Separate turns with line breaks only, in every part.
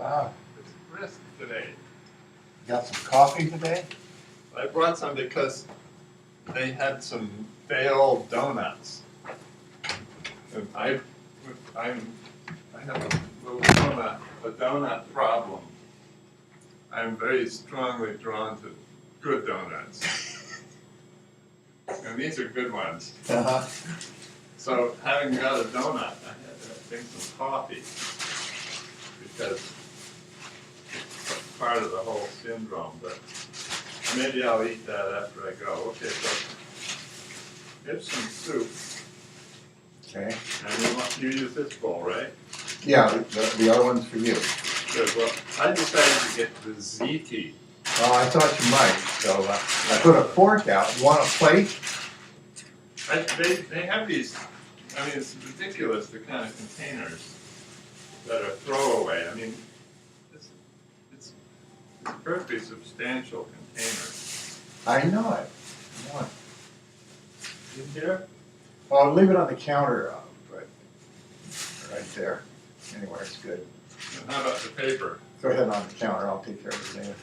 Wow.
It's brisk today.
Got some coffee today?
I brought some because they had some failed donuts. And I have a little donut problem. I'm very strongly drawn to good donuts. And these are good ones.
Uh-huh.
So having got a donut, I had to drink some coffee because it's part of the whole syndrome. But maybe I'll eat that after I go. Okay, so here's some soup.
Okay.
And you use this bowl, right?
Yeah, the other one's for you.
Good. Well, I decided to get the ziti.
Oh, I thought you might. So I put a fork out. You want a plate?
They have these, I mean, it's ridiculous the kind of containers that are throwaway. I mean, it's a perfectly substantial container.
I know it.
In here?
Well, I'll leave it on the counter, but right there. Anywhere it's good.
And how about the paper?
Go ahead on the counter. I'll take care of it later.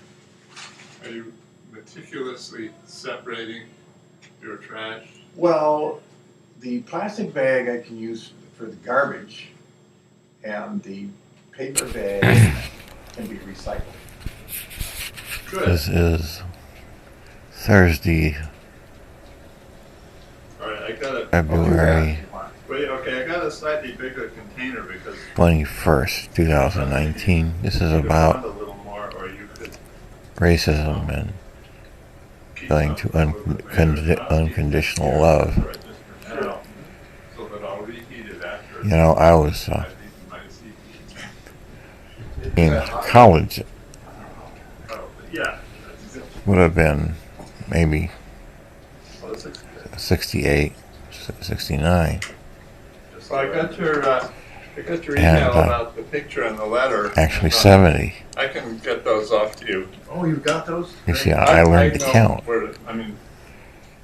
Are you meticulously separating your trash?
Well, the plastic bag I can use for the garbage, and the paper bag can be recycled.
Good.
This is Thursday,
All right, I got a.
February
Wait, okay, I got a slightly bigger container because
21st, 2019. This is
you could
about
want a little more, or you could
racism and
keep
going
some
to
a little bit later.
unconditional love.
Right, just for now, so that I'll reheat it after.
You know, I was
I leave my CP.
in college.
Oh, yeah.
Would have been maybe
Well, this looks good.
68, 69.
So I got your
And,
email about the picture and the letter.
Actually 70.
I can get those off to you.
Oh, you've got those?
You see, I learned to
know
count.
I mean,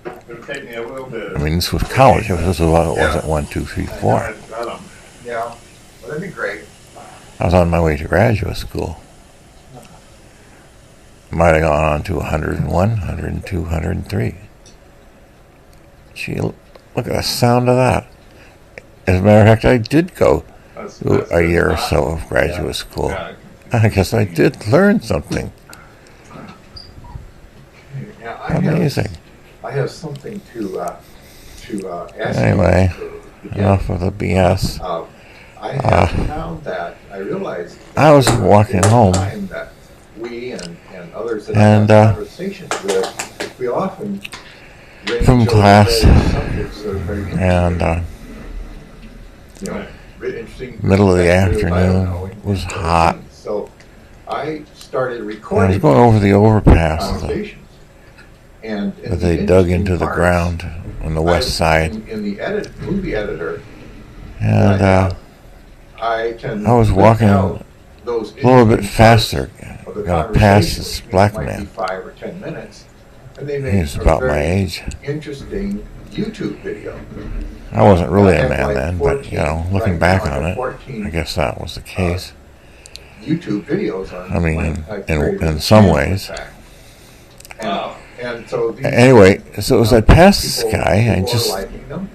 it would take me a little bit.
I mean, this was college. This was what it wasn't 1, 2, 3, 4.
I got them.
Yeah. Well, that'd be great.
I was on my way to graduate school. Might have gone on to 101, 102, 103. Gee, look at the sound of that. As a matter of fact, I did go to a year or so of graduate school.
Yeah,
I guess I did learn something.
Yeah,
Amazing.
I have something to ask
Anyway,
you.
enough of the BS.
I have found that I realized
I was walking home.
Time that we and others that
And,
I have conversations with, we often
from
range over
class,
various subjects that are very interesting.
and
You know, really interesting.
middle of the
perspective, I don't
afternoon
know,
was
and
hot.
things. So I started
I was
recording
going over the overpass
conversations. And
that they dug into the ground on the west side.
In the movie editor,
And
I can
I was
print
walking
out those
a little bit
interesting
faster.
parts of the
Gonna pass
conversation,
this
which
black
might be
man.
5 or 10 minutes, and they
He
make
was
a
about my
very
age.
interesting YouTube video.
I wasn't really
I
a
have
man
like
then, but
14
you know, looking
right
back
now, I
on
have
it,
14
I guess that was the case.
YouTube videos on.
I mean,
when I created
in
the
some
channel,
ways.
in fact. And so these
Anyway, so as I passed this
people
guy, I
are
just,
liking them,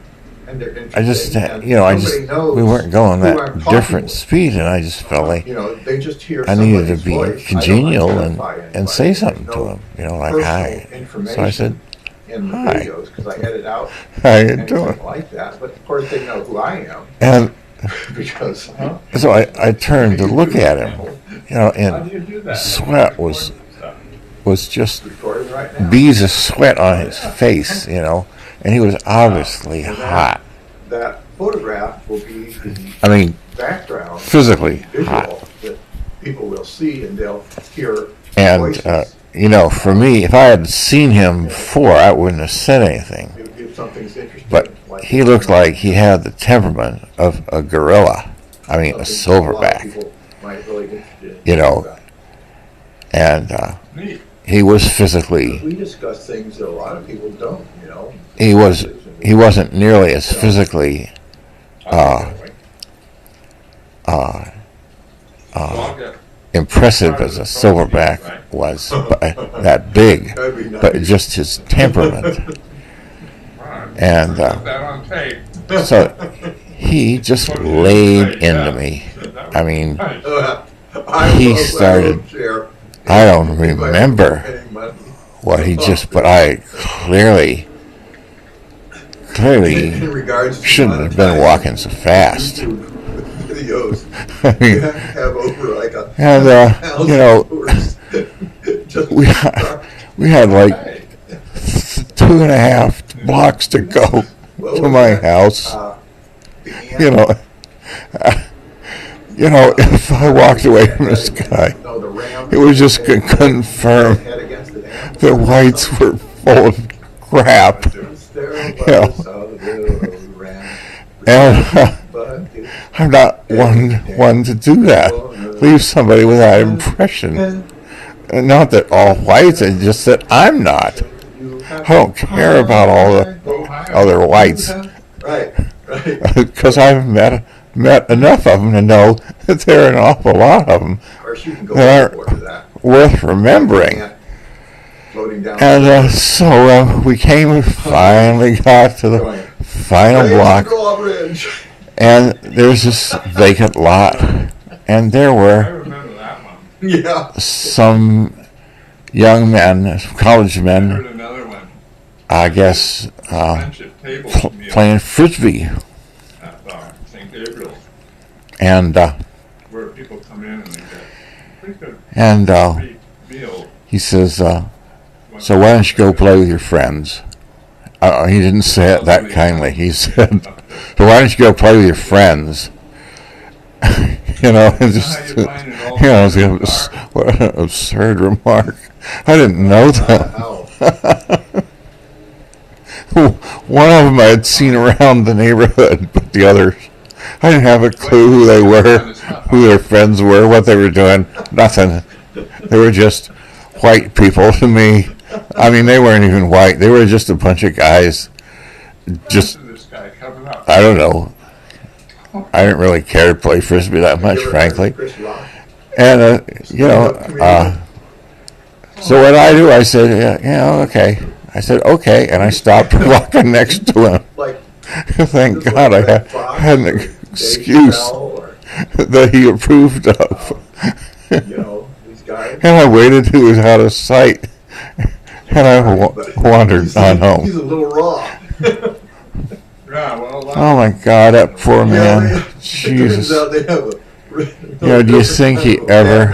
and they're
I just,
interesting, and
you know,
nobody knows
we weren't going
who I'm
that
talking
different
with.
speed, and I just felt like
You know, they just hear
I needed to
somebody's
be
voice. I don't
congenial
identify
and
anybody.
say
There's
something
no
to him, you know, like
personal
hi. So I
information
said,
in the
hi.
videos because I edit out
how you
anything
doing?
like that. But of course, they know who I am
And
because
so I turned to look at him, you know,
How do
and
you do that?
sweat was just
recording right now.
beads of sweat on his face, you know, and he was obviously hot.
That photograph will be the
I mean,
background,
physically
visual
hot.
that people will see and they'll hear
And,
voices.
you know, for me, if I had seen him before, I wouldn't have said anything.
If something's interesting,
But
like
he looked like he had the temperament of a gorilla. I mean, a
something a lot of
silverback,
people might really be interested in.
you know. And
Neat.
he was physically,
We discuss things that a lot of people don't, you know.
he wasn't nearly as physically,
Well,
impressive as a silverback was, but that big,
That'd be nice.
but just his temperament. And
Put that on tape.
so he just laid into me. I mean, he started, I don't remember what he just, but I clearly
In regards to
shouldn't have been walking so fast.
Videos.
I mean,
You have to have over like a
and you know,
just
we had like 2.5 blocks to go to my house. You know, if I walked away from this guy, it was just to confirm the whites were full of crap. And I'm not one to do that. Leave somebody with that impression. And not that all whites, it's just that I'm not. I don't care about all the other whites.
Right.
Because I've met enough of them to know that there are an awful lot of them that aren't worth remembering. And so we finally got to the final block, and there's this vacant lot, and there
I
were
remember that one.
Yeah.
some young men, college
I
men,
heard another one.
I guess,
Friendship table meal
playing frisbee,
at St. Gabriel's,
and
where people come in and they get pretty good free meal.
he says, so why don't you go play with your friends? He didn't say it that kindly. He said, so why don't you go play with your friends? It's just, what an absurd remark. I didn't know that. One of them I had seen around the neighborhood, but the others, I didn't have a clue who they were, who their friends were, what they were doing, nothing. They were just white people to me. I mean, they weren't even white. They were just a bunch of guys. Just, I don't know. I didn't really care to play frisbee that much, frankly. And, so what I do, I said, okay. I said, okay, and I stopped walking next to him. Thank God I had an excuse that he approved of. And I waited till he was out of sight. And I wandered on home.
He's a little raw.
Oh my God, that poor man. Jesus. Do you think he ever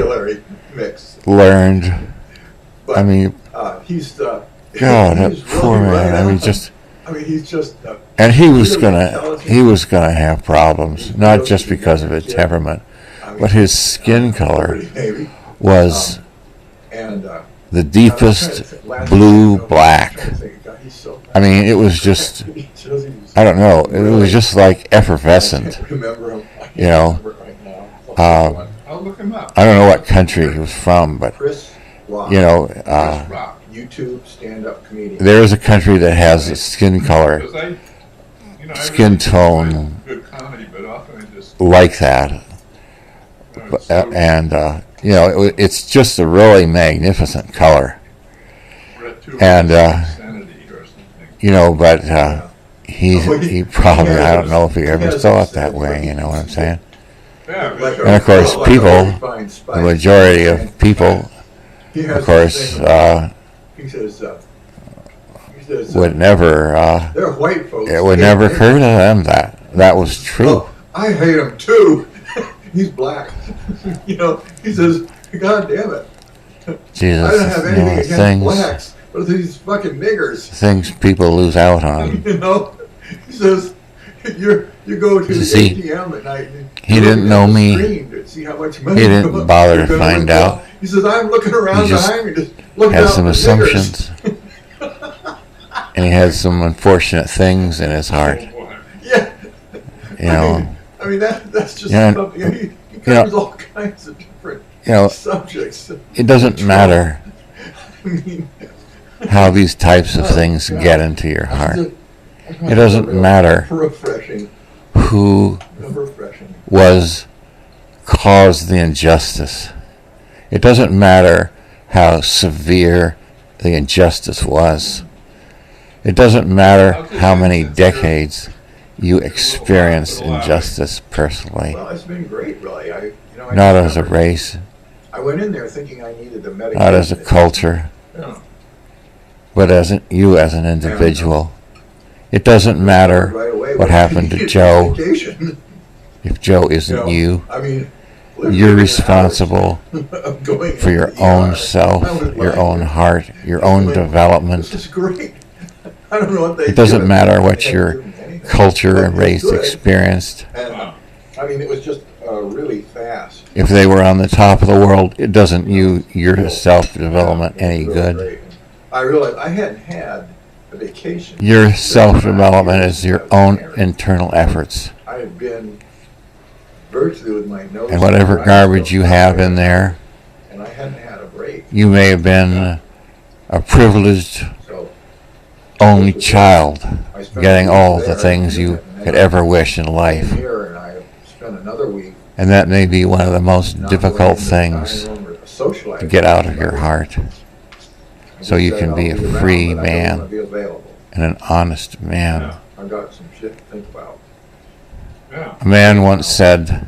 learned? I mean, God, that poor man. I mean, just. And he was gonna have problems, not just because of his temperament, but his skin color was the deepest blue-black. I mean, it was just, I don't know, it was just like effervescent. I don't know what country he was from, but,
YouTube stand-up comedian.
there is a country that has a skin color, skin tone like that. And, it's just a really magnificent color. And, but he probably, I don't know if he ever saw it that way, you know what I'm saying? And of course, people, the majority of people, of course, would never, it would never occur to them that was true.
I hate him too. He's black. He says, God damn it.
Jesus,
I don't have anything against blacks, but these fucking niggers.
Things people lose out on.
He says, you go to the ATM at night. And
he didn't know me.
To see how much money
He didn't bother to find out.
He says, I'm looking around behind me, just looking
had
out
some
for
assumptions. And he had some unfortunate things in his heart.
Yeah. I mean that's just something. He covers all kinds of different subjects.
It doesn't matter how these types of things get into your heart. It doesn't matter who caused the injustice. It doesn't matter how severe the injustice was. It doesn't matter how many decades you experienced injustice personally.
Well, it's been great, really.
Not as a race,
I went in there thinking I needed the medication.
not as a culture,
Yeah.
but as you as an individual. It doesn't matter
Right away,
what happened to Joe.
medication.
If Joe isn't you,
I mean,
you're responsible
I'm going
for your
into the
own
ER.
self,
I was
your
like,
own heart, your own
This
development.
is great. I don't know what they
It doesn't
do.
matter
They
what
can't
your
do anything.
culture
But
and
it's
race
good.
experienced.
And, I mean, it was just really fast.
If they were on the top of the world, it doesn't you your self-development any
Really
good.
great. I realized I hadn't had a vacation.
Your self-development is your own internal efforts.
I had been virtually with my nose.
And whatever
to the
garbage you have
grindstone,
in there,
and I hadn't had a break.
you may have been a privileged
So
only child,
I spent
getting
a week
all the
there,
things you
and then
could ever wish in
I
life.
came here and I spent another week
And that may be one of the most
not
difficult
going into the
things
dining room or socializing
to get out of
with
your
anybody.
heart,
I
so
just
you
said,
can
"I'll
be a
around,
free
but I don't
man
wanna be available.
and an honest man.
Yeah.
I've got some shit to think about.
Yeah.
A man once said,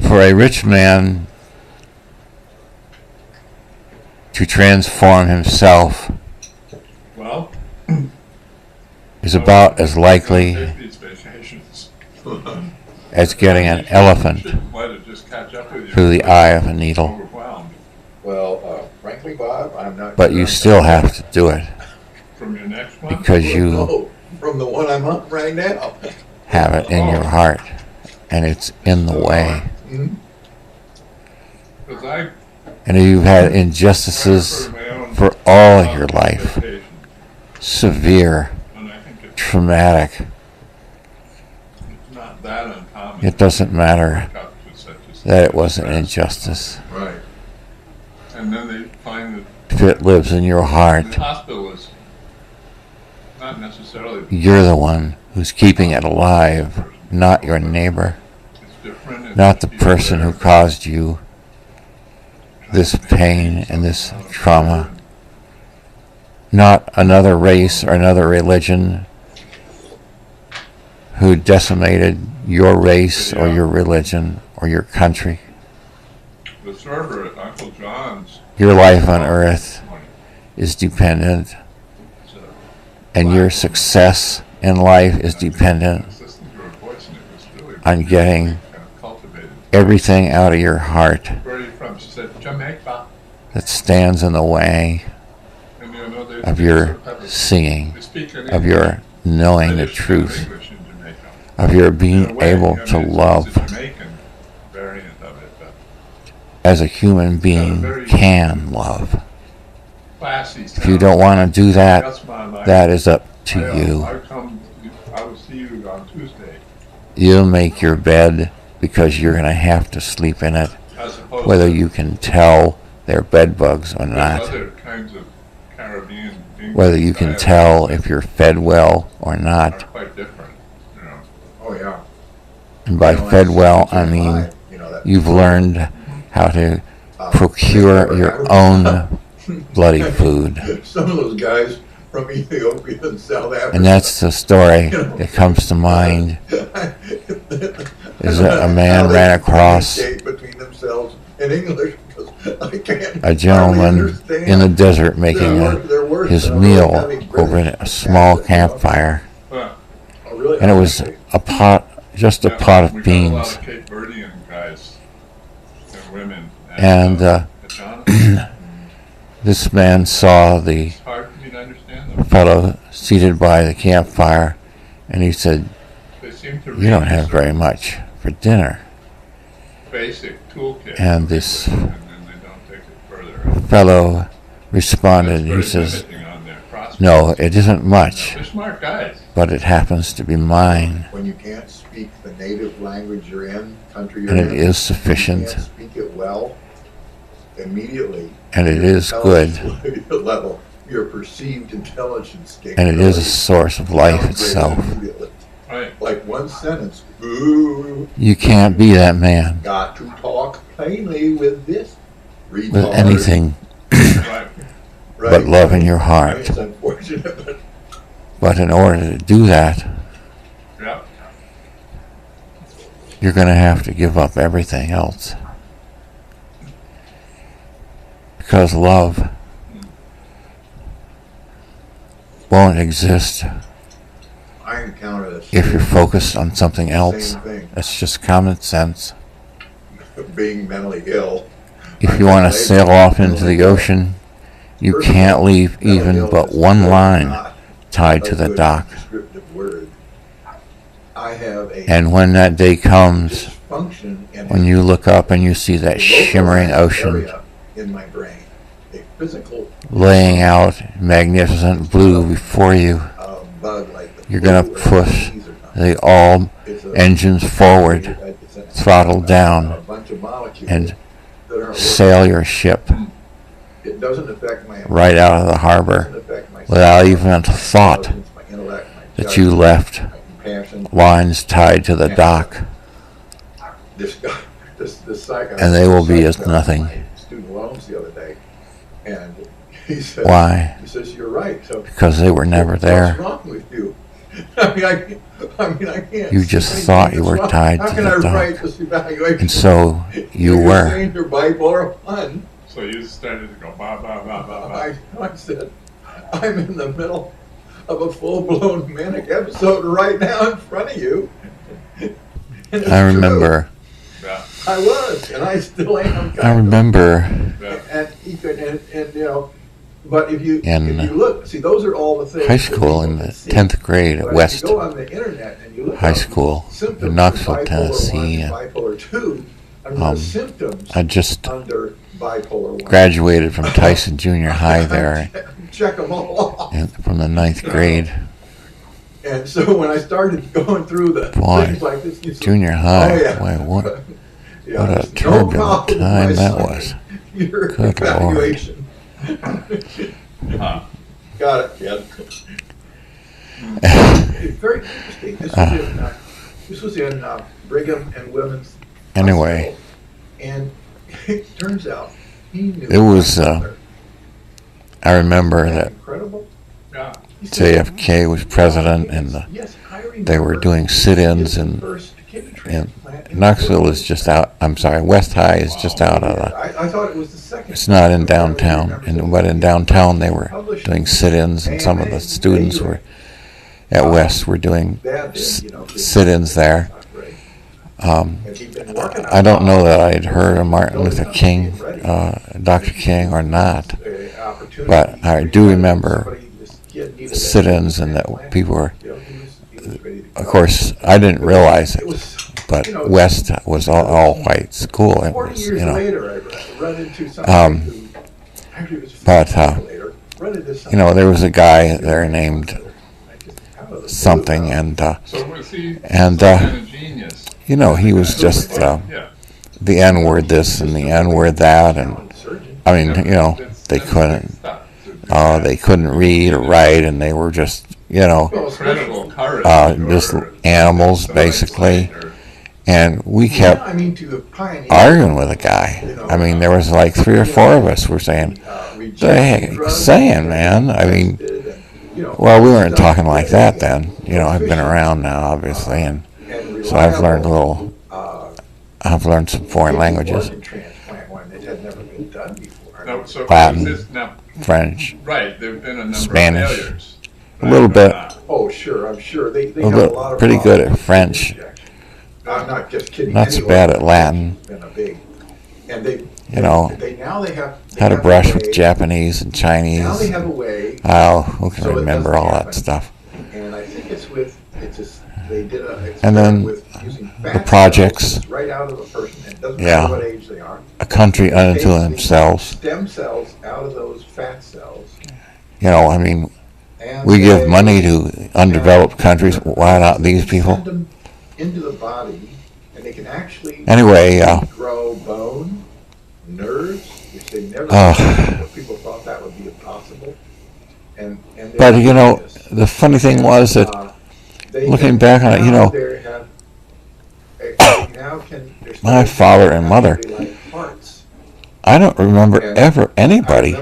for a rich man to transform himself
Well,
is about as likely
take these vacations.
as getting an elephant
Might have just catch up with you.
through the eye of a needle.
Overwhelmed
Well, frankly, Bob, I'm not.
But you still have to do it
from your next one.
because you
No, from the one I'm on right now.
have it in your heart and it's in the way.
Mhm.
Because I
And you've had injustices for all your life, severe,
and I think it's
traumatic.
not that uncommon.
It doesn't matter
to with such a
that it was an injustice.
Right.
And then they find
If it lives in your
that
heart,
the hospital is not necessarily
you're the one who's keeping it alive, not your neighbor,
it's different. and
not the
people
person
there
who caused you this pain and this trauma, not another race or another religion who decimated your race or your religion or your country.
The server at Uncle John's
Your life on earth is dependent,
so
and your success in life is dependent
listening to her voice, and it was really
on getting
kind of cultivated.
everything out of your heart
Where are you from? She said Jamaica.
that stands in the way
And you know they
of your singing,
they speak in
of your knowing the
British and
truth,
English in Jamaica.
of your
In a
being
way,
able
I mean,
to
it's
love
a Jamaican variant of it, but
as a human being can love.
classy.
If you don't want to do that,
That's my life.
that is up to you.
I will see you on Tuesday,
You'll make your bed because you're going to have to sleep in it,
as opposed
whether
to
you can tell they're bed bugs or not,
other kinds of Caribbean English
whether you can
dialects
tell if you're fed well or
are
not.
quite different. You know,
Oh, yeah.
And by
You know,
fed
that's
well, I
25,
mean
you know, that-
you've learned how to
Uh,
procure your own bloody food.
Some of those guys from Ethiopia and South Africa.
And that's the story that comes to mind, is that a man ran across
between themselves in English because I can't
a gentleman
hardly
in the
understand.
desert making
They're worse
his
than
meal
having
over
British
a small
accent, you know.
campfire.
but
Oh, really?
And it was a pot, just a
yeah,
pot
we
of
got a lot
beans.
of Cape Verdean guys and women.
And
Jonathan,
this man saw the
it's hard for me to understand them.
fellow seated by the campfire, and he said,
They seem to
"You don't
read
have
this
very much for dinner."
basic toolkit.
And this
and then they don't take it further.
fellow responded,
That's
he
very
says,
limiting on their prospects.
"No, it isn't much,
They're smart guys.
but it happens to be mine,
When you can't speak the native language you're in, country you're
and
in,
it is
you
sufficient,
can't speak it well, immediately.
and it
your
is good,
intelligence level, your perceived intelligence
and it is a source of life
downgraded
itself."
immediately.
Right.
Like one sentence. Ooh.
You can't be that man
Got to talk plainly with this.
with
Retard.
anything
Right.
but love in your
I mean,
heart.
it's unfortunate, but
But in order to do that,
Yeah.
you're going to have to give up everything else. Because love won't exist
I encountered a
if you're focused on something else.
same thing.
That's just common sense.
Being mentally ill.
If you want to sail off into the ocean, you can't leave even but one line tied to the dock.
Descriptive word. I have a
And when that day comes,
dysfunction in
when you look up and you see that shimmering ocean
area in my brain, a physical
laying out magnificent blue before you,
bug like the
you're going to
flu or
push
disease or something.
the all
It's a-
engines forward,
it's a-
throttle
a
down,
bunch of molecules
and
that aren't working.
sail your ship
It doesn't affect my
right out of the
It
harbor
doesn't affect my
without even a thought
intelligence, my intellect, my
that you
judgment,
left
my compassion.
lines tied to the dock,
This guy, this psych,
and they will be
psych
as
guy
nothing.
my student loans the other day, and he said,
Why?
He says, "You're right." So
Because they were never
what's
there.
wrong with you? I can't.
You just
see
thought you
anything
were
that's
tied
wrong.
to
How
the
can I
dock.
write this evaluation?
And so you
You're
were.
saying you're bipolar 1.
So you started to go ba ba ba ba ba.
I said, I'm in the middle of a full-blown manic episode right now in front of you. And it's
I remember.
Yeah.
true. I was, and I still am.
I remember.
Yeah.
And you could, and you know, but if you
In
look, see, those are all the things.
high
that
school
people
in
can
the
see.
10th grade
But
at
if
West
you go on the internet and you look
High
up
School
symptoms
in
of
Knoxville,
bipolar
Tennessee,
1
and
and bipolar 2, I mean, the symptoms
I just
under bipolar 1.
graduated from Tyson Junior High there
Check them all off.
from the 9th grade.
And so when I started going through the
Boy,
things like this, you said,
Junior high.
Oh, yeah.
Boy, what
Yeah,
what a
there's no
turbulent
problem,
time
my
that
son.
was.
Your
Good Lord.
evaluation.
Huh.
Got it, kid. It's very interesting. This was in Brigham and Women's
Anyway.
Hospital. And it turns out he knew.
It was,
my mother.
I remember
Isn't
that
Yeah.
He said,
JFK was president and
yes, I
they were
remember
doing sit-ins
his
and
first kidney
and
transplant in
Knoxville
Florida.
is just out, I'm sorry, West High is just out of the,
I thought it was the second.
it's not in downtown. But in downtown they were doing sit-ins and some of the students were at West were doing sit-ins there. I don't know that I had heard of Martin Luther King, Dr. King or not, but I do remember sit-ins and that people were, of course, I didn't realize it, but West was all white school. It
40
was,
years
you know,
later, I run into somebody who actually was
but,
later, run into
you know, there was a guy there named something, and
So was he
And,
some kind of genius?
you know, he was just
Yeah.
the N-word this and the N-word that, and I mean, you know, they
That's
couldn't.
big stuff to do that.
They couldn't read or write, and they were just, you know,
Incredible courage.
just
or
animals,
somebody
basically.
or-
And we
Yeah,
kept
I mean, to the pioneer,
arguing with the guy. I mean, there was like 3 or 4 of us were saying, "What the heck are you saying, man?" I mean, well, we weren't talking like that then. You know, I've been around now, obviously, and so I've learned a little. I've learned some foreign languages,
Transplant one that had never been done before.
No, so
Latin.
was this now,
French,
right, there've been a number
Spanish.
of failures.
A little bit.
Oh, sure, I'm sure. They
a
have a lot
little,
of
pretty good
problems
at French,
with injection. I'm not just kidding.
not so
Anyway,
bad at Latin.
it's been a big, and they,
You know,
now they have
how to
have a
brush with
way-
Japanese and
Now they
Chinese.
have a way,
Oh, who can
So it
remember
doesn't
all that
happen.
stuff?
and I think it's just they did a
And then
experiment with using fat
projects.
cells right out of a person. It doesn't
Yeah.
matter what age they are.
A country unto
Take the
themselves.
Stem cells out of those fat cells.
You know, I mean,
And
we give
they-
money to undeveloped countries. Why not these people?
Send them into the body, and they can actually
Anyway,
grow bone, nerves, which they never. People thought that would be impossible. And
but you know, the funny thing was that looking back on it, you know, my father and mother, I don't remember ever anybody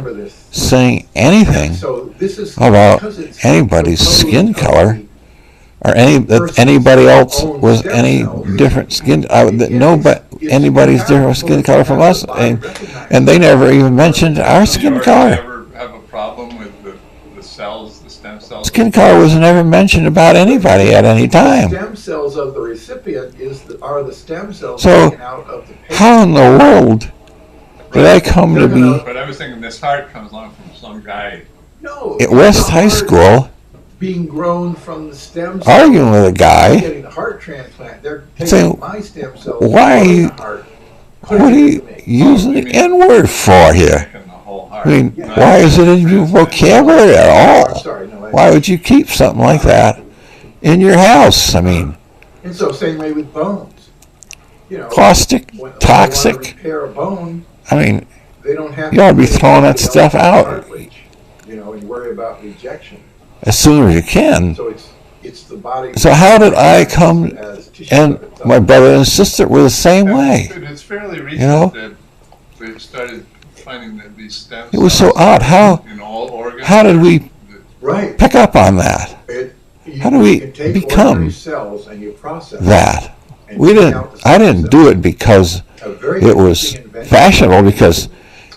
saying anything about anybody's skin color or that anybody else was any different skin. Anybody's different skin color from us, and they never even mentioned our skin color.
Did you ever have a problem with the cells, the stem cells?
Skin color was never mentioned about anybody at any time.
The stem cells of the recipient are the stem cells
So,
taken out of the patient.
how in the world did I come to be
But I was thinking this heart comes along from some guy.
No,
at West High School
being grown from the stem cells.
arguing with a guy
Getting a heart transplant. They're taking
saying,
my stem cells.
why are
from
you-
the heart,
what are you using the N-word for here?
Taking the whole heart.
I mean, why is it in your vocabulary at all?
Sorry, no,
Why would you keep something like that in your house? I mean,
And so same way with bones. You know,
caustic,
when they
toxic.
want to repair a bone,
I mean,
they don't have
you ought to be
put
throwing that
anything
stuff
else in the
out
cartilage, you know, and worry about rejection.
as soon as you can.
So it's the body.
So how did I come
as tissue
and
of itself.
my brother and sister were the same way?
It's fairly recent
know?
that they've started finding that these stem cells.
It was so odd.
In all organs.
How did we
Right.
pick up on that? How do we
You take
become
ordinary cells and you process them
that?
and
We
take
didn't.
out the
I
stem
didn't do
cells.
it because
A very
it was
interesting invention.
fashionable. Because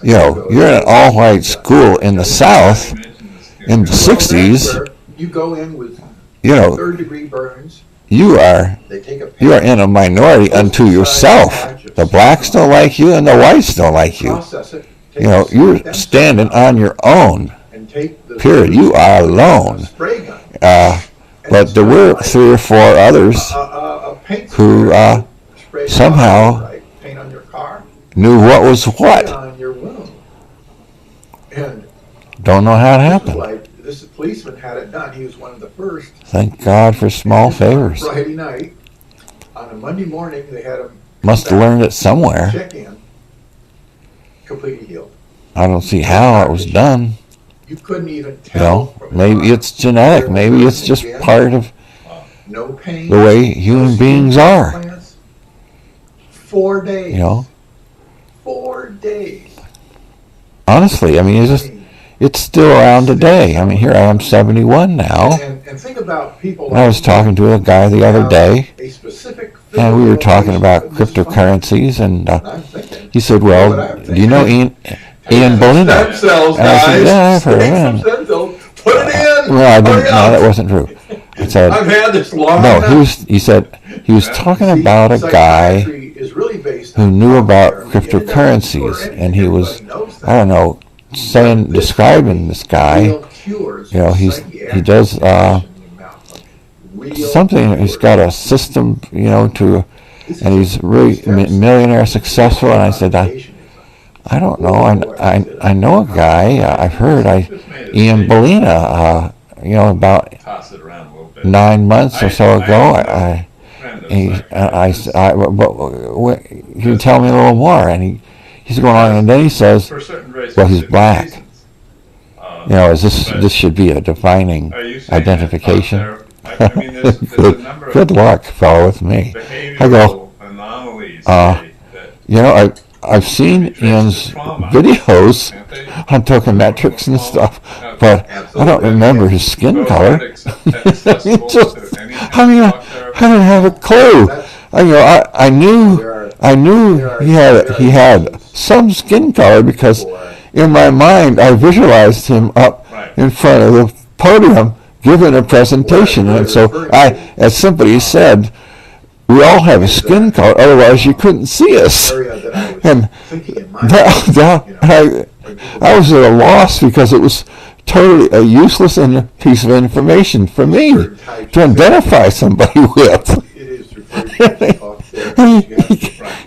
you know you're in an all-white school in the South in the
Well, that's
'60s.
where you go in with
You know,
third-degree burns.
you are
They take a
you are in a minority unto yourself. The blacks don't like you, and the whites don't like you.
process it. take
You know,
the
you're
stem
standing
cells
on your own.
and take the
Period. You are alone.
spray gun.
But there were 3 or 4 others
A paint
who
sprayer, spray
somehow
on, right? Paint on your car,
knew what was
paint
what.
on your wound. And
Don't know how it
this was
happened.
like this policeman had it done. He was one of the first.
Thank God for small favors.
Friday night, on a Monday morning, they had him
Must have learned it somewhere.
check in, completely healed.
I don't see how it was done.
You couldn't even
You
tell.
know,
from the
maybe
car.
it's genetic. Maybe it's just part of
No pain.
the way human beings are.
4 days.
You know,
4 days.
honestly, I mean, it's still around today. I mean, here I am, 71 now.
And think about people.
I was talking to a guy the other day,
A specific
and we were talking
physical
about
location of this
cryptocurrencies, and
I'm thinking,
he said, "Well, do you know Ian
stem
Bolina?"
cells,
And I said,
guys.
"Yeah, I've heard of
Take
him."
some stem cells, put it in.
Well, I didn't.
Hurry
No,
up.
that wasn't true. I said,
I've had this long
"No."
enough.
He said he was talking
See,
about a guy
psychiatry is really based
who
on
knew about
therapy.
cryptocurrencies, and he was,
Everybody knows that.
I don't know, describing this guy.
Real cures
You know,
for
he
psychiatric
does
depression in the mouth. Real
something. He's got a system, you know, and he's really millionaire successful. And I said, I don't know. I know a guy. I've heard. Ian Bolina. You know, about
Toss it around a little bit.
9 months or so ago. He would tell me a little more, and he's going on, and then he says,
For certain very
well, he's
specific
black.
reasons.
you know, this should be a defining
Are you saying
identification.
that out there? I mean, there's a number
Good
of
luck, fellow, with me. I go,
behavioral anomalies
uh,
that
you know, I've seen Ian's videos on tokenmetrics and stuff, but I don't remember his skin color. I mean, I didn't have a clue. I knew he had some skin color because in my mind I visualized him up in front of the podium giving a presentation, and so as somebody said, we all have a skin color, otherwise you couldn't see us. And I was at a loss because it was totally a useless piece of information for me to identify somebody with.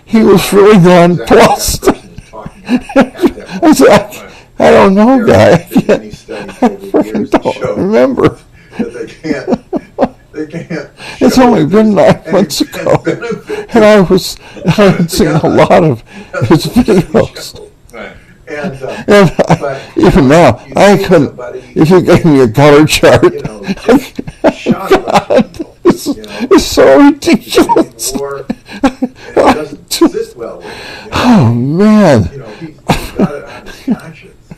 He was really nonplussed. I said, I don't know, guy. I freaking don't remember. It's only been 9 months ago, and I had seen a lot of his videos. And even now, I couldn't. If you gave me a color chart, God, It's so ridiculous.
War, and it doesn't sit well with him.
Oh man!
He's got it on his conscience.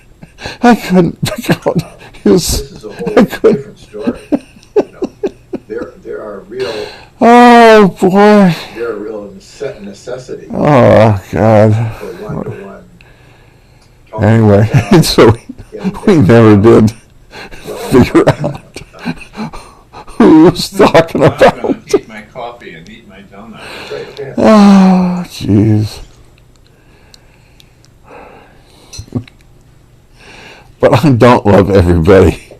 I couldn't figure out.
This is a whole different story. There are real.
Oh boy!
There are real necessity.
Oh God!
For one-to-one.
Anyway, so we never did figure out who was talking
I'm
about.
going to eat my coffee and eat my donut.
Oh, jeez. But I don't love everybody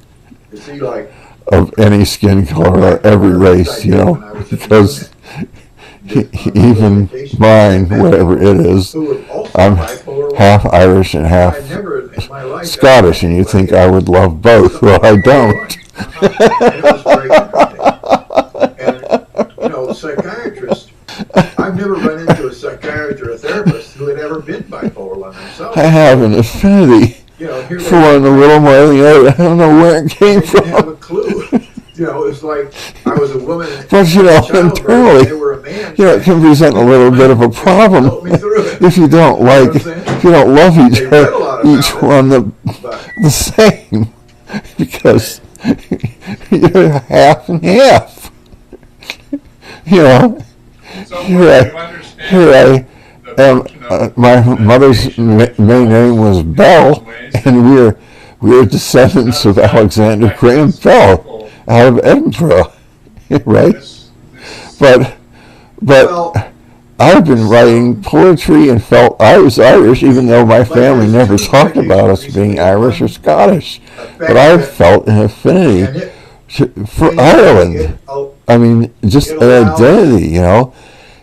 Is he like
of any skin color or every race, because even mine, whatever it is, I'm half Irish and half Scottish, and you think I would love both. Well, I don't.
And psychiatrists, I've never run into a psychiatrist or a therapist who had ever been bipolar one themselves.
I have an affinity for one a little more than the other. I don't know where it came from.
I didn't have a clue. It's like I was a woman.
But internally, it can present a little bit of a problem if you don't love each one the same, because you're half and half.
So
Here I am. My mother's main name was Bell, and we're descendants of Alexander Graham Bell out of Edinburgh, right? But I've been writing poetry and felt I was Irish, even though my family never talked about us being Irish or Scottish. But I've felt an affinity for Ireland. I mean, just an identity,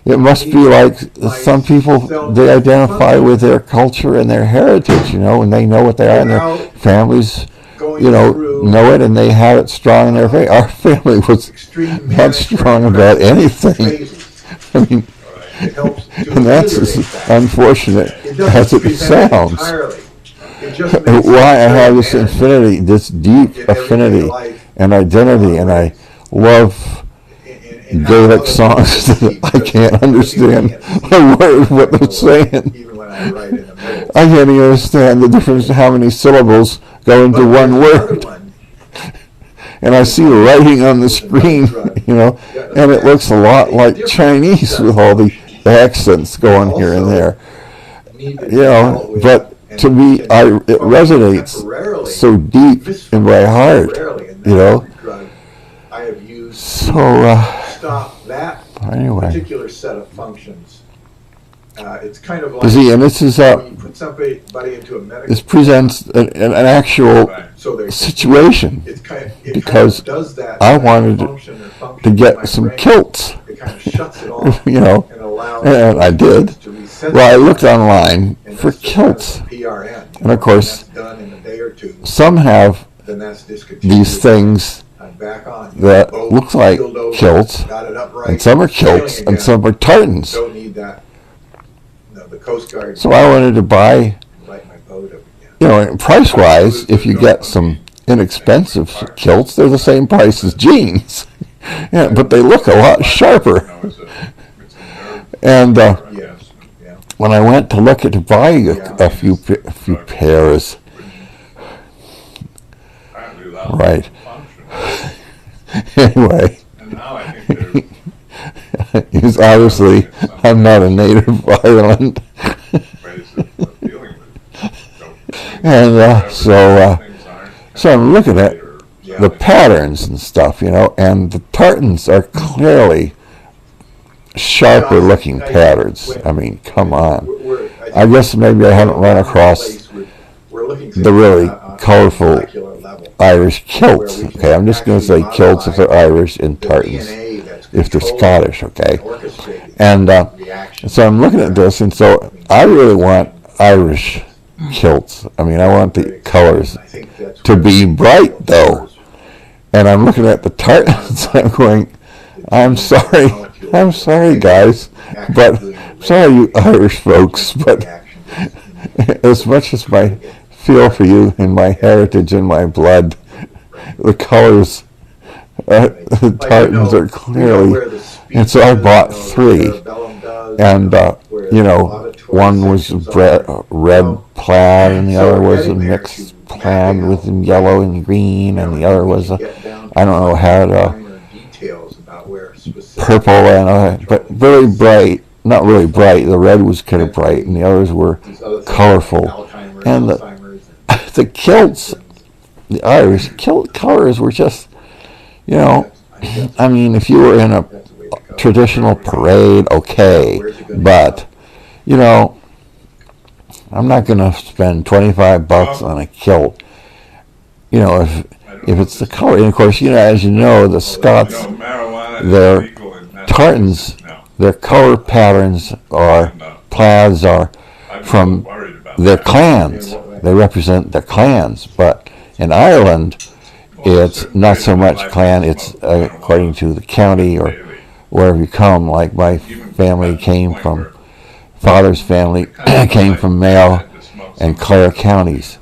It must be like some people, they identify with their culture and their heritage, and they know what they are, and their families, know it, and they have it strong in their faith. Our family was not strong about anything. I mean, and that's as unfortunate as it sounds. Why I have this affinity, this deep affinity and identity, and I love Gaelic songs that I can't understand a word of what they're saying. I can't even understand the difference in how many syllables go into one word. And I see the writing on the screen, and it looks a lot like Chinese with all the accents going here and there. But to me, it resonates so deep in my heart, So, anyway.
Particular set of functions. It's kind of like
and this is
when you put somebody into a medical.
this presents an actual situation, because I wanted to get some kilts,
It kind of shuts it off, and allows
and I did. Well, I looked online for
that's
kilts,
PRN,
and of course,
done in a day or two,
some have
then that's discontinued.
these things
Back on.
that look like kilts,
Got it upright,
and some are kilts,
sailing
and
again.
some are tartans.
Don't need that. No, the Coast Guard.
So I wanted to buy,
Light my boat up again.
price-wise, if you get some inexpensive kilts, they're the same price as jeans. But they look a lot sharper. And when I went to look at to buy a few pairs, right. Anyway, it's obviously I'm not a native of Ireland, and so I'm looking at the patterns and stuff, and the tartans are clearly sharper looking patterns. I mean, come on. I guess maybe I haven't run across the really colorful Irish kilts. Okay, I'm just going to say kilts if they're Irish, and tartans if they're Scottish. Okay, and so I'm looking at this, and so I really want Irish kilts. I mean, I want the colors to be bright, though. And I'm looking at the tartans, and I'm going, I'm sorry, guys, but sorry, you Irish folks, but as much as my feel for you and my heritage and my blood, the colors tartans are clearly, and so I bought 3, and one was red plaid, and the other was a mixed plaid with yellow and green, and the other was I don't know, had purple and but very bright. Not really bright. The red was kind of bright, and the others were colorful. And the kilts, the Irish kilt colors were just, I mean, if you were in a traditional parade, okay, but I'm not going to spend $25 on a kilt. If it's the color, and of course, as you know, the Scots, their tartans, their color patterns are plaids are from their clans. They represent their clans, but in Ireland, it's not so much clan. It's according to the county or wherever you come. Like my family came from, father's family came from Mayo and Clare counties,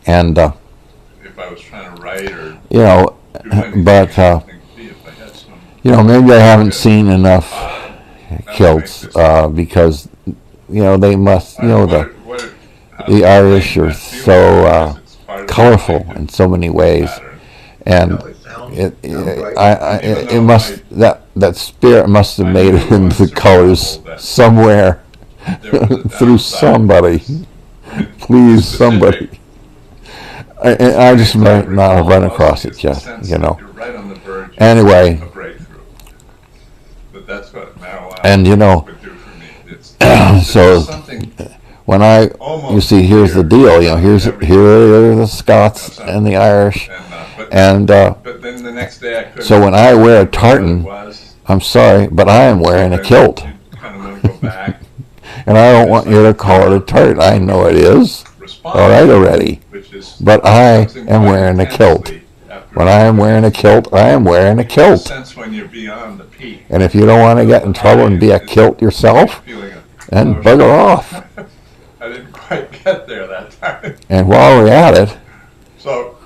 and
if I was trying to write or
but maybe I haven't seen enough kilts because they must the Irish are so colorful in so many ways, and it must that spirit must have made it into the colors somewhere through somebody. Please, somebody. I just might not have run across it yet, Anyway, and so when you see, here's the deal, here are the Scots and the Irish, and so when I wear a tartan, I'm sorry, but I am wearing a kilt, and I don't want you to call it a tartan. I know it is, all right already, but I am wearing a kilt. When I am wearing a kilt, I am wearing a kilt. And if you don't want to get in trouble and be a kilt yourself, then bugger off.
I didn't quite get there that time.
And while we're at it,
so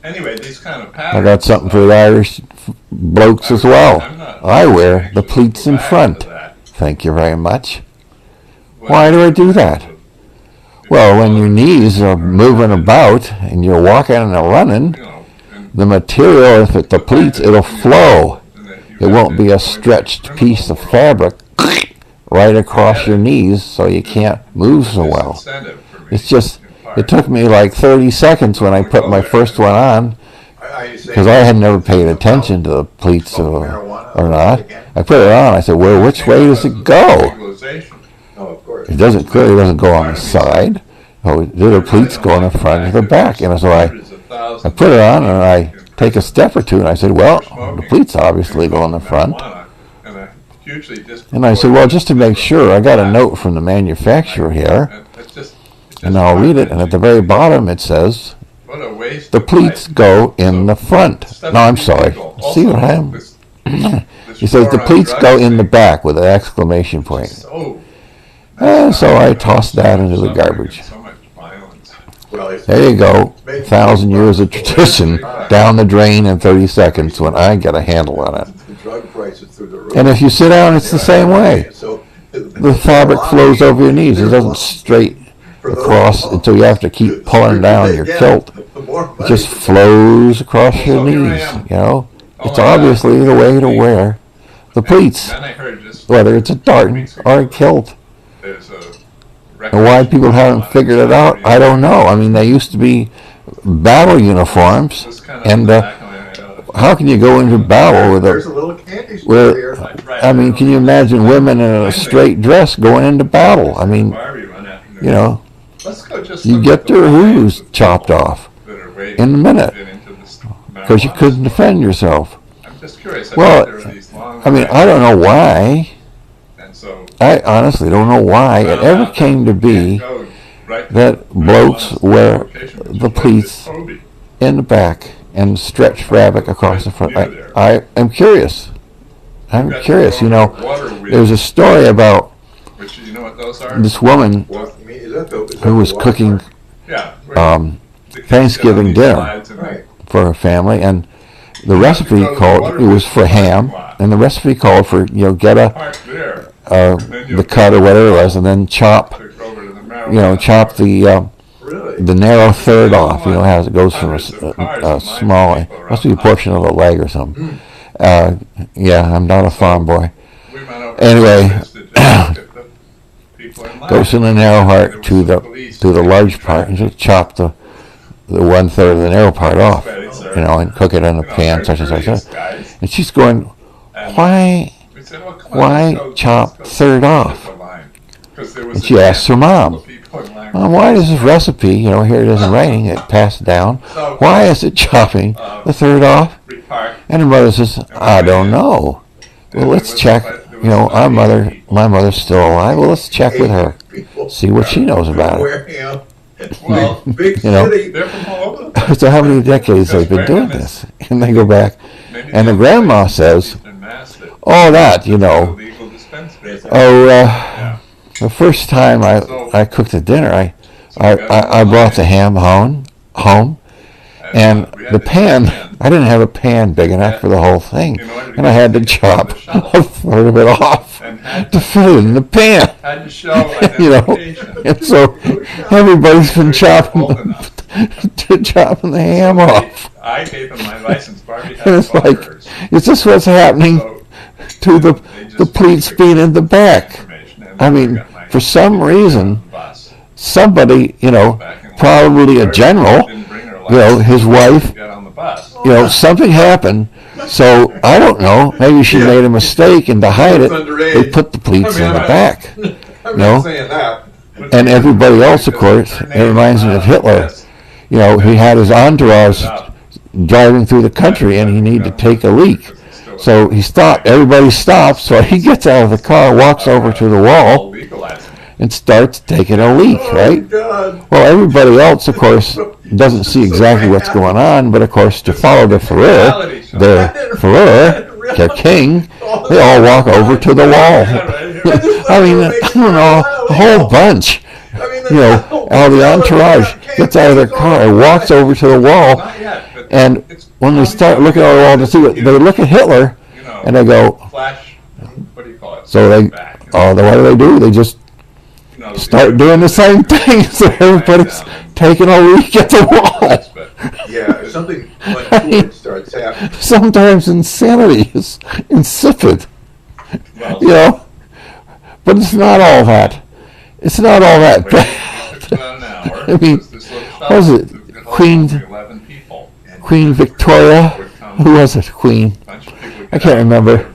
anyway, these kind of patterns.
I got something for the Irish blokes as well. I wear the pleats in front. Thank you very much. Why do I do that? Well, when your knees are moving about and you're walking and running, the material, if it's the pleats, it'll flow. It won't be a stretched piece of fabric right across your knees so you can't move so well. It's just, it took me like 30 seconds when I put my first one on, because I had never paid attention to the pleats or not. I put it on, I said, well, which way does it go? It clearly doesn't go on the side. Oh, do the pleats go on the front or the back? And so I put it on, and I take a step or two, and I said, well, the pleats obviously go on the front. And I said, well, just to make sure, I got a note from the manufacturer here, and I'll read it, and at the very bottom it says, the pleats go in the front. No, I'm sorry. See what I am? He says, the pleats go in the back with an exclamation point. And so I tossed that into the garbage. There you go. 1,000 years of tradition down the drain in 30 seconds when I get a handle on it. And if you sit down, it's the same way. The fabric flows over your knees. It doesn't straight across until you have to keep pulling down your kilt. It just flows across your knees, It's obviously the way to wear the pleats, whether it's a tartan or a kilt. And why people haven't figured it out, I don't know. I mean, they used to be battle uniforms, and how can you go into battle with can you imagine women in a straight dress going into battle? I mean, you get their hooves chopped off in a minute because you couldn't defend yourself. Well, I mean, I don't know why. I honestly don't know why it ever came to be that blokes wear the pleats in the back and stretch fabric across the front. I am curious. I'm curious. There's a story about this woman who was cooking Thanksgiving dinner for her family, and the recipe called, it was for ham, and the recipe called for, get the cut or whatever it was, and then chop the narrow third off, how it goes from a small, must be a portion of a leg or something. I'm not a farm boy. Anyway, goes from the narrow part to the large part, and just chop the 1/3 of the narrow part off, and cook it in a pan, such and such. And she's going, why chop third off? And she asks her mom, why does this recipe, here it is in writing, it passed down, why is it chopping the third off? And her mother says, I don't know. Well, let's check, my mother's still alive, well, let's check with her, see what she knows about it.
Big city.
So how many decades they've been doing this? And they go back, and the grandma says, the first time I cooked the dinner, I brought the ham home, and the pan, I didn't have a pan big enough for the whole thing, and I had to chop a third of it off to fit it in the pan. And so everybody's been chopping the ham off.
I gave him my license. Barbie had
And it's like, is this what's happening to the pleats being in the back? I mean, for some reason, somebody, probably a general, his wife, something happened. So I don't know. Maybe she made a mistake, and to hide it, they put the pleats in the back. And everybody else, of course, it reminds me of Hitler. He had his entourage driving through the country, and he needed to take a leak. So he stopped. Everybody stops. So he gets out of the car, walks over to the wall, and starts taking a leak, right? Well, everybody else, of course, doesn't see exactly what's going on, but of course, to follow the their king, they all walk over to the wall. I mean, I don't know, a whole bunch. All the entourage gets out of their car and walks over to the wall, and when they start looking at the wall to see what, they look at Hitler, and they go, so what do? They just start doing the same thing, so everybody's taking a leak at the wall.
Yeah, something like starts happening.
Sometimes insanity is insipid, but it's not all that. It's not all that bad. I mean, what was it? Queen Victoria? Who was it? Queen? I can't remember.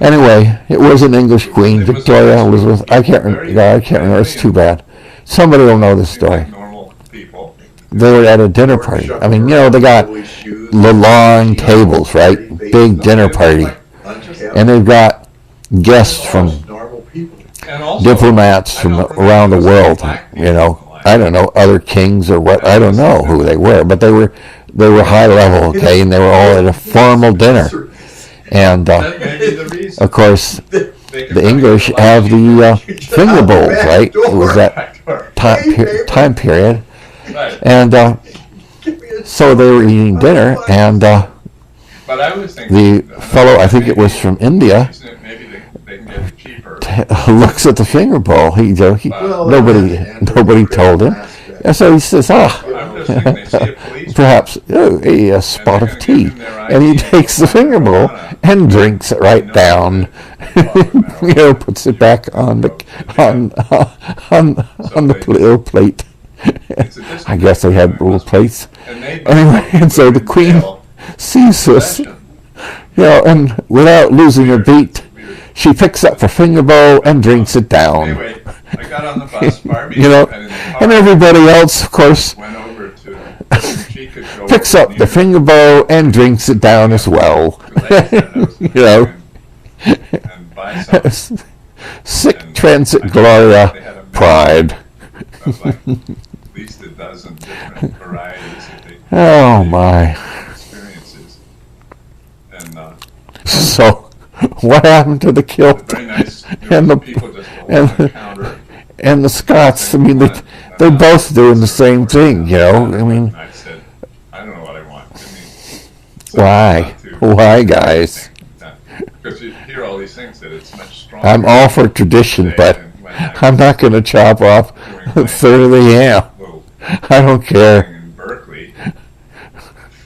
Anyway, it was an English queen, Victoria Elizabeth. I can't remember. It's too bad. Somebody will know this story. They were at a dinner party. I mean, they got the long tables, right? Big dinner party. And they've got guests from diplomats from around the world, I don't know, other kings or what, I don't know who they were, but they were high level, okay, and they were all at a formal dinner. And, of course, the English have the finger bowls, right? It was that time period. And so they were eating dinner, and the fellow, I think it was from India, looks at the finger bowl. Nobody told him. And so he says, perhaps a spot of tea. And he takes the finger bowl and drinks it right down. Puts it back on the little plate. I guess they had little plates. Anyway, and so the queen sees this, and without losing a beat, she picks up the finger bowl and drinks it down.
Anyway, I got on the bus, Barbie,
and everybody else, of course, picks up the finger bowl and drinks it down as well. Sic transit gloria, pride.
At least a dozen different varieties of
oh my.
Experiences. And
so what happened to the kilt
nice,
and the and the Scots? I mean, they're both doing the same thing, I mean.
I said, I don't know what I want.
Why? Why, guys?
Because you hear all these things that it's much stronger.
I'm all for tradition, but I'm not going to chop off a third of the yam. I don't care.
In Berkeley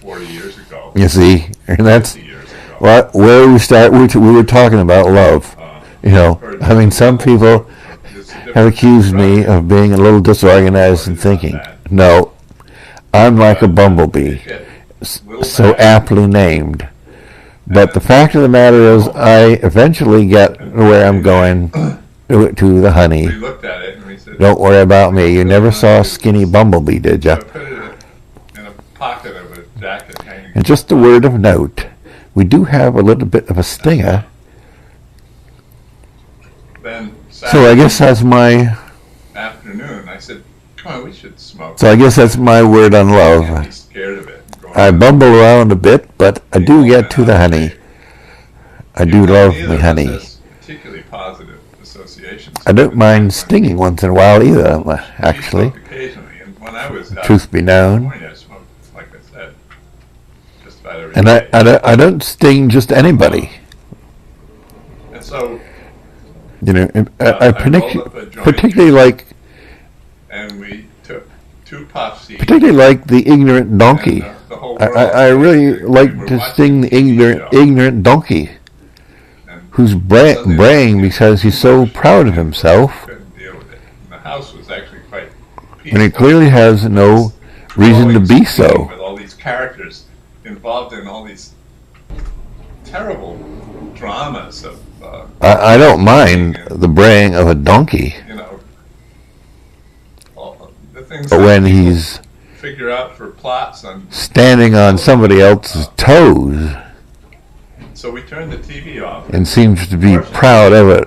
40 years ago.
You see, and that's where we start. We were talking about love. You know, I mean, some people have accused me of being a little disorganized in thinking. No, I'm like a bumblebee, so aptly named. But the fact of the matter is, I eventually get where I'm going, to the honey. Don't worry about me. You never saw a skinny bumblebee, did you? And just a word of note, we do have a little bit of a stinger. So I guess that's my
afternoon. I said, "Come on, we should smoke."
So I guess that's my word on love. I bumble around a bit, but I do get to the honey. I do love my honey.
Particularly positive associations.
I don't mind stinging once in a while either, actually.
Occasionally, and when I was
Truth be known.
I smoked, like I said, just about every
and
day.
I don't sting just anybody.
And so,
you know, I particularly like.
And we took 2 puffs each.
Particularly like the ignorant donkey.
And,
I really like to sting the ignorant donkey, who's braying because he's so proud of himself,
the house was actually quite peaceful.
And he clearly has no reason to be so.
With all these characters involved in all these terrible dramas of.
I don't mind the braying of a donkey.
You know, all the things.
But when he's
figure out for plots on
standing on somebody else's toes,
so we turned the TV off
and seems to be proud of it,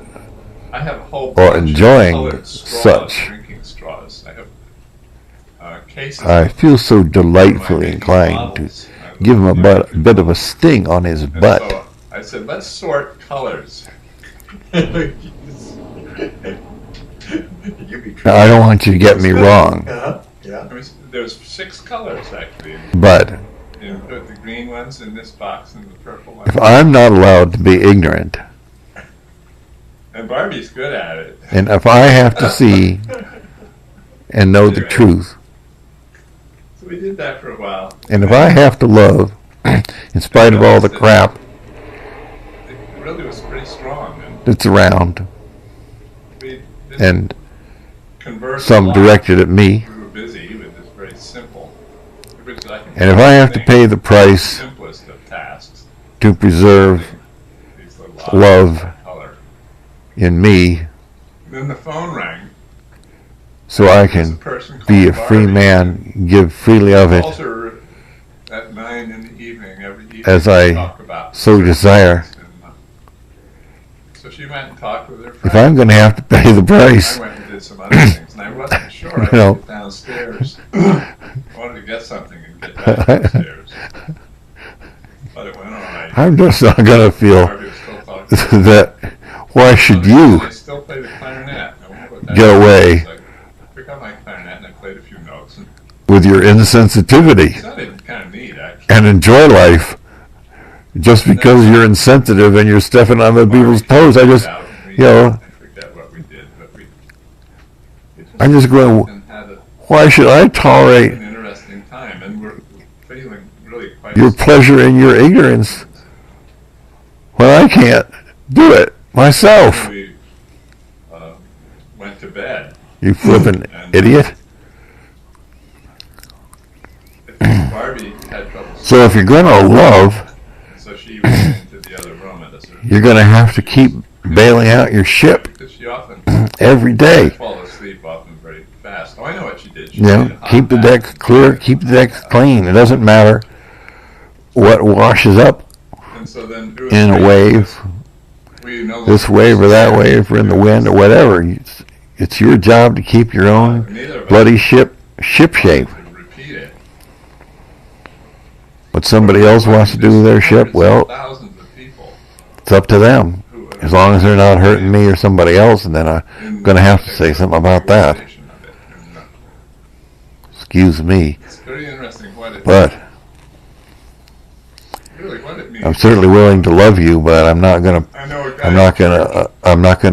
I have a whole
or enjoying such.
Drinking straws. I have cases.
I feel so delightfully inclined to give him a bit of a sting on his butt.
So I said, let's sort colors.
Now, I don't want you to get me wrong.
Yeah. There's 6 colors actually.
But
you put the green ones in this box and the purple ones.
If I'm not allowed to be ignorant,
and Barbie's good at it,
and if I have to see and know the truth,
so we did that for a while.
And if I have to love, in spite of all the crap,
it really was pretty strong.
It's around, and some
lot.
Directed at me.
We were busy with this very simple.
And if I have to pay the price
simplest of tasks
to preserve love in me,
then the phone rang.
So I can be a free man, give freely of it,
at 9 in the evening, every evening,
as I so desire.
So she went and talked with her friend.
If I'm going to have to pay the price,
I went and did some other things, and I wasn't sure I could get downstairs. I wanted to get something and get back downstairs. But it went all right.
I'm just not going to feel that. Why should you
I still play the clarinet.
get away
I picked up my clarinet and I played a few notes.
with your insensitivity
It's not even kind of neat, actually.
and enjoy life just because you're insensitive and you're stepping on other people's toes? I just, you know,
I forget what we did, but
I'm just going, why should I tolerate
an interesting time, and we're feeling really quite
your pleasure in your ignorance when I can't do it myself?
We went to bed.
You flippin' idiot.
Barbie had trouble.
So if you're gonna love,
So she went into the other room at a certain
you're gonna have to keep bailing out your ship
because she often
every day.
fall asleep often very fast. Oh, I know what she did. She
You
made
know,
a hot
keep the
bath.
deck clear, keep the deck clean. It doesn't matter what washes up
And so then it was
in a
great
wave,
because we no
this
longer-
wave or that wave, or in the wind or whatever. It's your job to keep your own
Neither of us
bloody ship shape.
wanted to repeat it.
What somebody else wants to do with their ship, well,
Thousands of people
it's up to them.
who
As long as they're not hurting me or somebody else, and then I'm going to have to say something about that.
organization of it. And,
Excuse me.
it's very interesting what it
But I'm certainly willing to love you, but I'm not gonna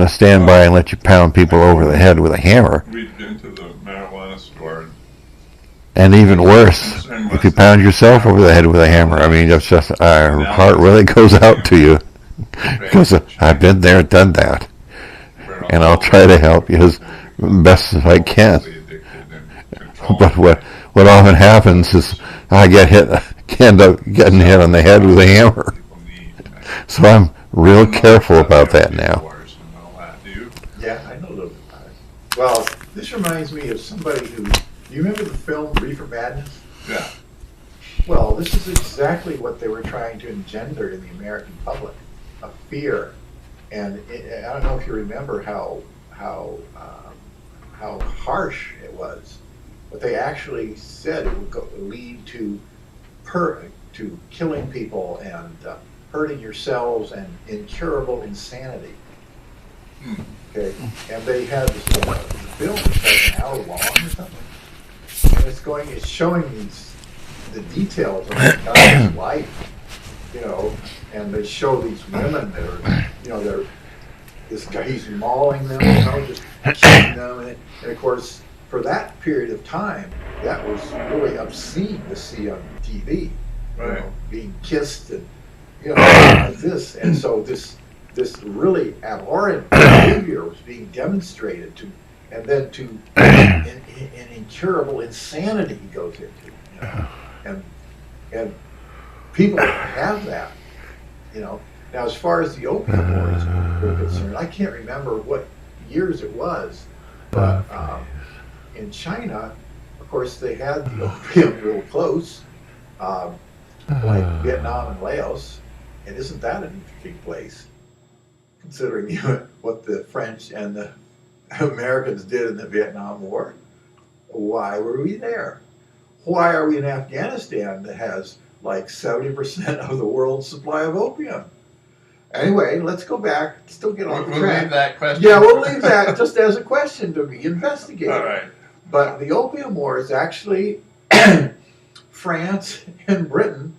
stand by and let you pound people over the head with a hammer.
We'd been to the marijuana store.
And even worse, if you pound yourself over the head with a hammer, I mean, it's just our heart really goes out to you because I've been there, done that, and I'll try to help you as best as I can. But what often happens is I end up getting hit on the head with a hammer. So I'm real careful about that now.
Yeah, I know a little bit about it. Well, this reminds me of somebody who, you remember the film Reefer Madness?
Yeah.
Well, this is exactly what they were trying to engender in the American public, a fear. And I don't know if you remember how harsh it was. But they actually said it would lead to killing people and hurting yourselves and incurable insanity. Okay, and they had this the film was like an hour long or something, and it's showing the details of the guy's life, and they show these women that are, this guy, he's mauling them, just killing them, and of course, for that period of time, that was really obscene to see on TV, being kissed and like this, and so this really abhorrent behavior was being demonstrated and then to an incurable insanity he goes into, and people have that, Now, as far as the opium wars were concerned, I can't remember what years it was, but in China, of course, they had the opium real close, like Vietnam and Laos, and isn't that an interesting place, considering what the French and the Americans did in the Vietnam War? Why were we there? Why are we in Afghanistan that has like 70% of the world's supply of opium? Anyway, let's go back. Still get on the track.
We'll leave that question.
Yeah, we'll leave that just as a question to be investigated.
All right.
But the Opium Wars, actually, France and Britain